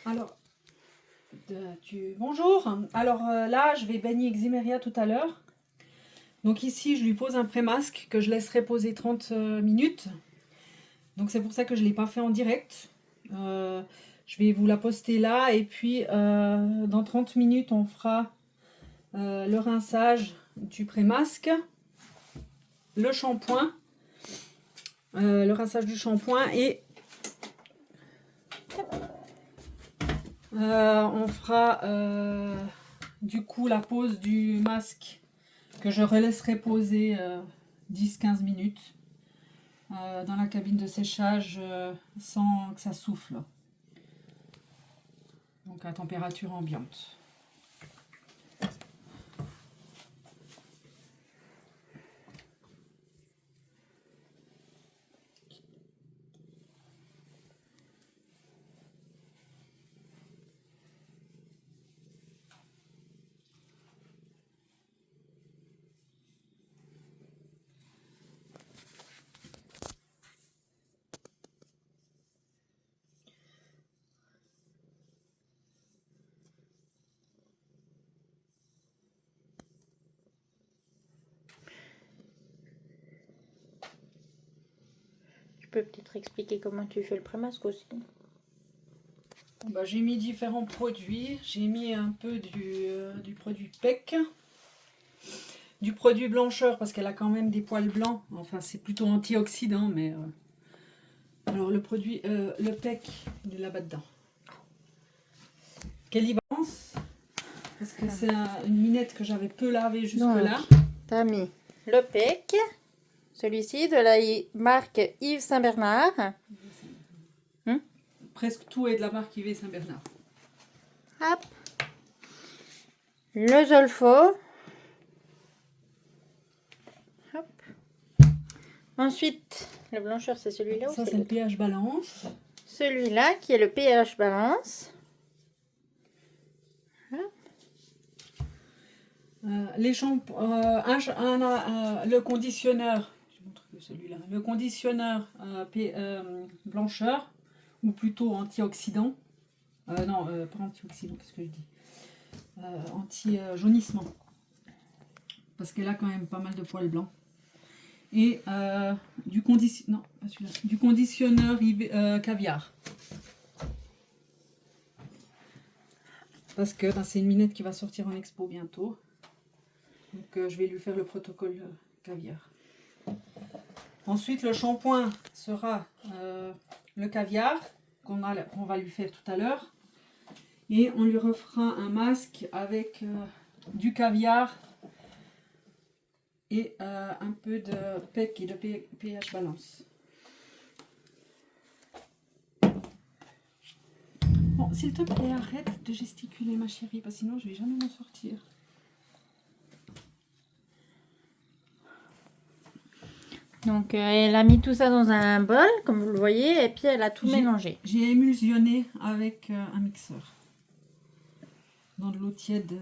Alors, bonjour. Alors là, je vais baigner Eximeria tout à l'heure. Donc ici, je lui pose un pré-masque que je laisserai poser 30 minutes. Donc c'est pour ça que je ne l'ai pas fait en direct. Je vais vous la poster là. Et puis, dans 30 minutes, on fera le rinçage du pré-masque, le shampoing, le rinçage du shampoing et on fera du coup la pose du masque que je relaisserai poser 10-15 minutes dans la cabine de séchage sans que ça souffle. Donc à température ambiante. Tu peux peut-être expliquer comment tu fais le pré-masque aussi. Bah, j'ai mis différents produits. J'ai mis un peu du produit PEC, du produit blancheur parce qu'elle a quand même des poils blancs. Enfin, c'est plutôt antioxydant, mais alors le produit, le PEC, il est là-bas dedans. Quelle avance parce que c'est une minette que j'avais peu lavée jusque-là. Tu as mis le PEC, celui-ci de la marque Yves Saint-Bernard. Presque tout est de la marque Yves Saint-Bernard. Hop. Le Zolfo. Hop. Ensuite, le blancheur, c'est celui-là ou Ça, c'est le pH balance. Celui-là qui est le pH balance. Les shampoings, le conditionneur, je montre que celui-là, le conditionneur blancheur, ou plutôt antioxydant, non, pas antioxydant, qu'est-ce que je dis, anti-jaunissement, parce qu'elle a quand même pas mal de poils blancs, et du conditionneur caviar, parce que c'est une minette qui va sortir en expo bientôt. Donc je vais lui faire le protocole caviar. Ensuite, le shampoing sera le caviar qu'on va lui faire tout à l'heure. Et on lui refera un masque avec du caviar et un peu de PEC et de pH balance. Bon, s'il te plaît, arrête de gesticuler ma chérie, parce que sinon je ne vais jamais m'en sortir. Donc, elle a mis tout ça dans un bol, comme vous le voyez, et puis elle a tout mélangé. J'ai émulsionné avec un mixeur. Dans de l'eau tiède.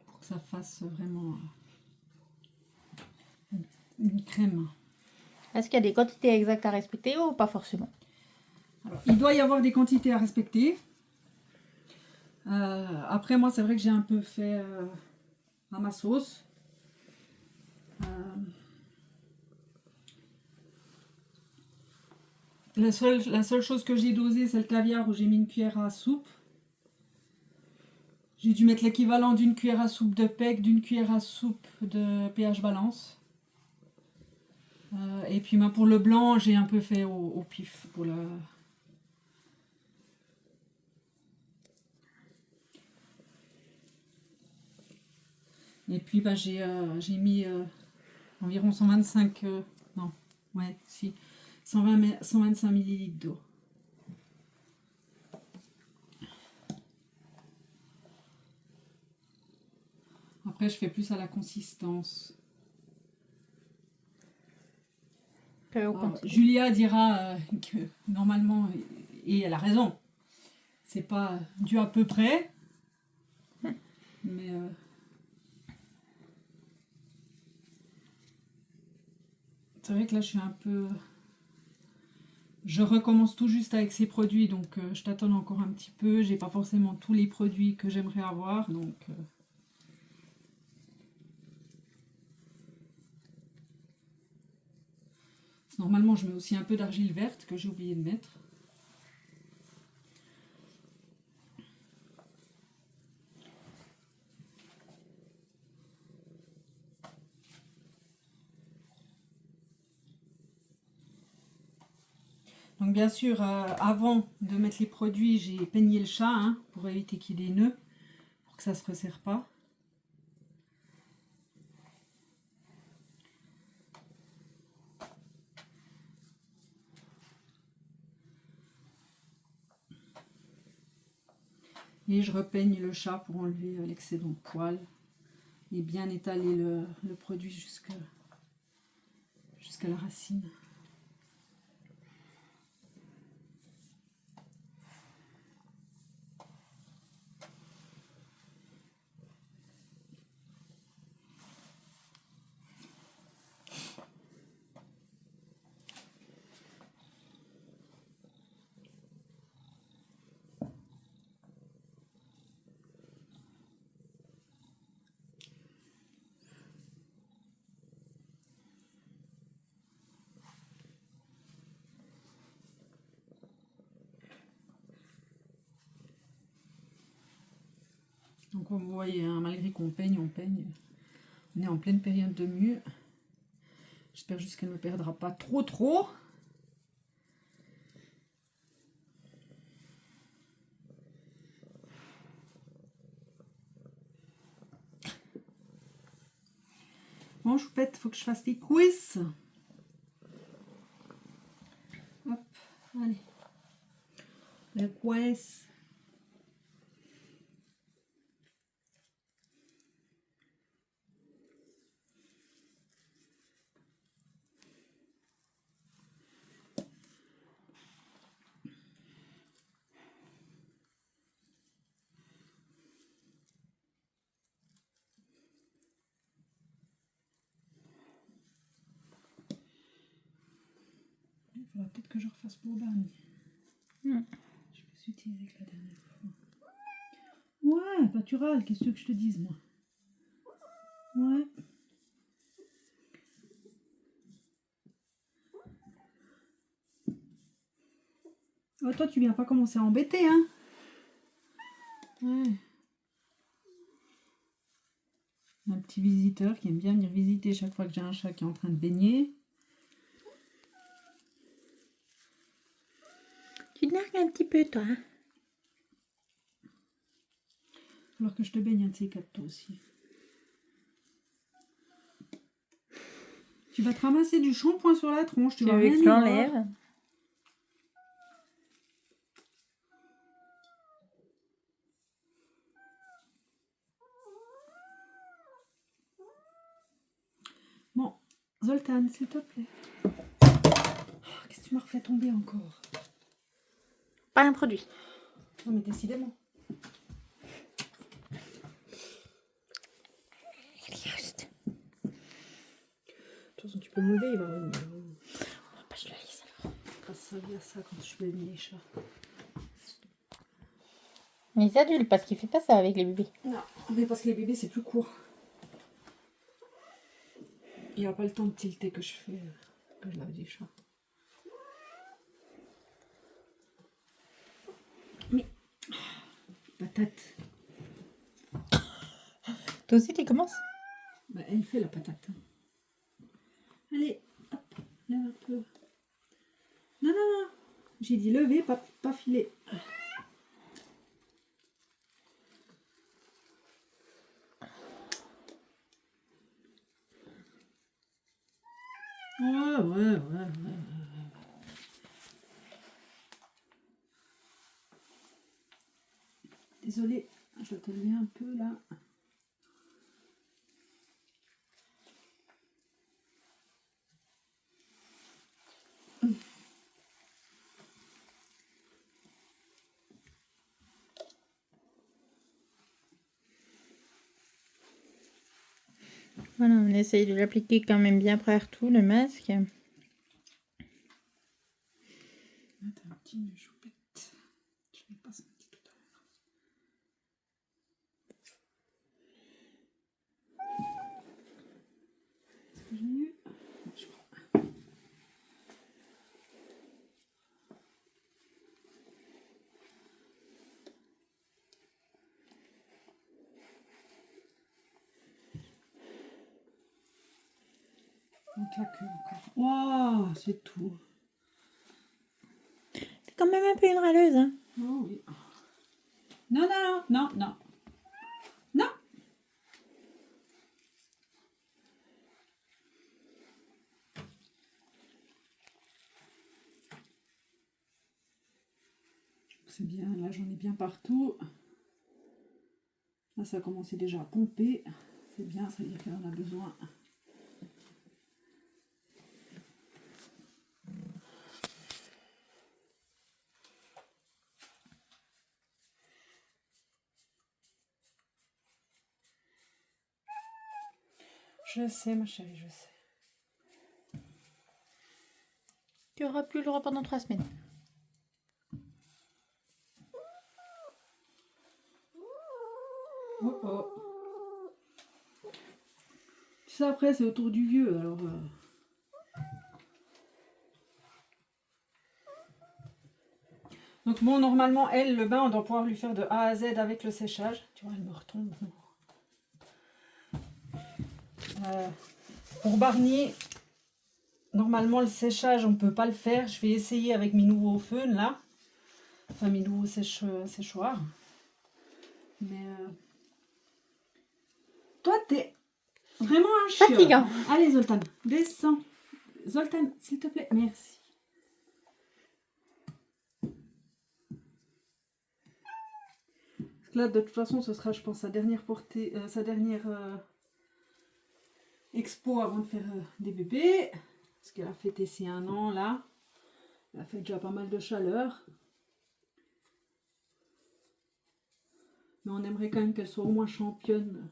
Pour que ça fasse vraiment une crème. Est-ce qu'il y a des quantités exactes à respecter ou pas forcément? Alors, il doit y avoir des quantités à respecter. Après, moi, c'est vrai que j'ai un peu fait à ma sauce. La seule chose que j'ai dosée, c'est le caviar où j'ai mis une cuillère à soupe. J'ai dû mettre l'équivalent d'une cuillère à soupe de PEC, d'une cuillère à soupe de pH balance. Et puis pour le blanc, j'ai un peu fait au pif pour la... Et puis j'ai mis environ 125, non, ouais, si, 125 ml d'eau. Après, je fais plus à la consistance. Alors, Julia dira que normalement, et elle a raison, c'est pas du à peu près, mais c'est vrai que là je suis un peu Je recommence tout juste avec ces produits, donc je tâtonne encore un petit peu. J'ai pas forcément tous les produits que j'aimerais avoir, donc... Normalement, je mets aussi un peu d'argile verte que j'ai oublié de mettre. Donc bien sûr, avant de mettre les produits, j'ai peigné le chat hein, pour éviter qu'il y ait des nœuds, pour que ça ne se resserre pas. Et je repeigne le chat pour enlever l'excédent de poils et bien étaler le produit jusqu'à la racine. Donc vous voyez, hein, malgré qu'on peigne, on est en pleine période de mue. J'espère juste qu'elle ne me perdra pas trop. Bon, choupette, faut que je fasse des quiz. Hop, allez. Le quiz. Il faudra peut-être que je refasse pour Barney. Je me suis tirée avec la dernière fois. Ouais, pâtural, qu'est-ce que je te dise, moi? Ouais. Oh, toi, tu viens pas commencer à embêter, hein? Ouais. Un petit visiteur qui aime bien venir visiter chaque fois que j'ai un chat qui est en train de baigner. Tu nargues un petit peu, toi. Hein? Alors que je te baigne un de ces quatre, toi aussi. Tu vas te ramasser du shampoing sur la tronche, tu vas veux rien que je y voir. l'enlève? Bon, Zoltan, s'il te plaît. Oh, qu'est-ce que tu m'as refait tomber encore? Pas un produit. Non mais décidément. Juste. De toute façon, tu peux m'enlever, il va revenir. Oh, bah, je le laisse alors. Ça servir à ça quand je fais les chats. Les adultes, parce qu'il fait pas ça avec les bébés. Non, mais parce que les bébés, c'est plus court. Il n'y a pas le temps de tilter que je fais, que je lave des chats. Mais, patate. Toi aussi, tu commences? Bah, elle fait la patate. Allez, hop, lève un peu. Non. J'ai dit lever, pas filer. Ouais. Désolée, je dois te lever un peu là. Voilà, on essaye de l'appliquer quand même bien partout, le masque. T'as un petit nœud choupette. Je l'ai pas senti tout à l'heure. Est-ce que j'ai eu? Je crois. Donc la queue encore. Waouh, c'est tout. T'es quand même un peu une râleuse, hein. Oh oui. Non, non, non, non, non. Non. C'est bien, là j'en ai bien partout. Là ça a commencé déjà à pomper. C'est bien, ça veut dire qu'elle en a besoin. Je sais ma chérie, je sais. Tu auras plus le droit pendant 3 semaines. Oh oh. Ça après c'est autour du vieux alors. Donc bon, normalement elle, le bain, on doit pouvoir lui faire de A à Z avec le séchage. Tu vois, elle me retombe. Pour Barney, normalement le séchage on peut pas le faire. Je vais essayer avec mes nouveaux feux là. Enfin mes nouveaux séchoirs. Mais toi t'es vraiment un chien. Fatigant. Allez Zoltan, descends. Zoltan, s'il te plaît, merci. Parce que là de toute façon ce sera je pense sa dernière portée, sa dernière expo avant de faire des bébés. Parce qu'elle a fêté ses 1 an là. Elle a fait déjà pas mal de chaleur. Mais on aimerait quand même qu'elle soit au moins championne.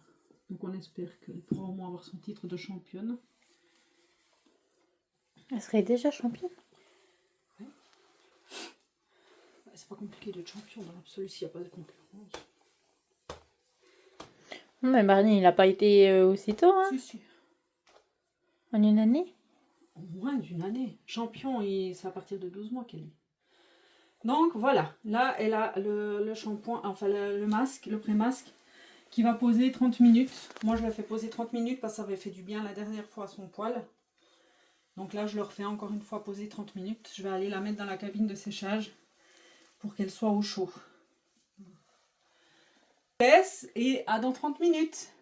Donc on espère qu'elle pourra au moins avoir son titre de championne. Elle serait déjà championne. C'est pas compliqué d'être champion dans l'absolu s'il n'y a pas de concurrence. Mais Barney, il n'a pas été aussitôt, hein. Si, si. En une année. Au moins d'une année. Champion, c'est à partir de 12 mois qu'elle est. Donc voilà, là elle a le shampoing, enfin le masque, le pré-masque qui va poser 30 minutes. Moi je l'ai fait poser 30 minutes parce que ça avait fait du bien la dernière fois à son poil. Donc là je le refais encore une fois poser 30 minutes. Je vais aller la mettre dans la cabine de séchage pour qu'elle soit au chaud. Et à dans 30 minutes.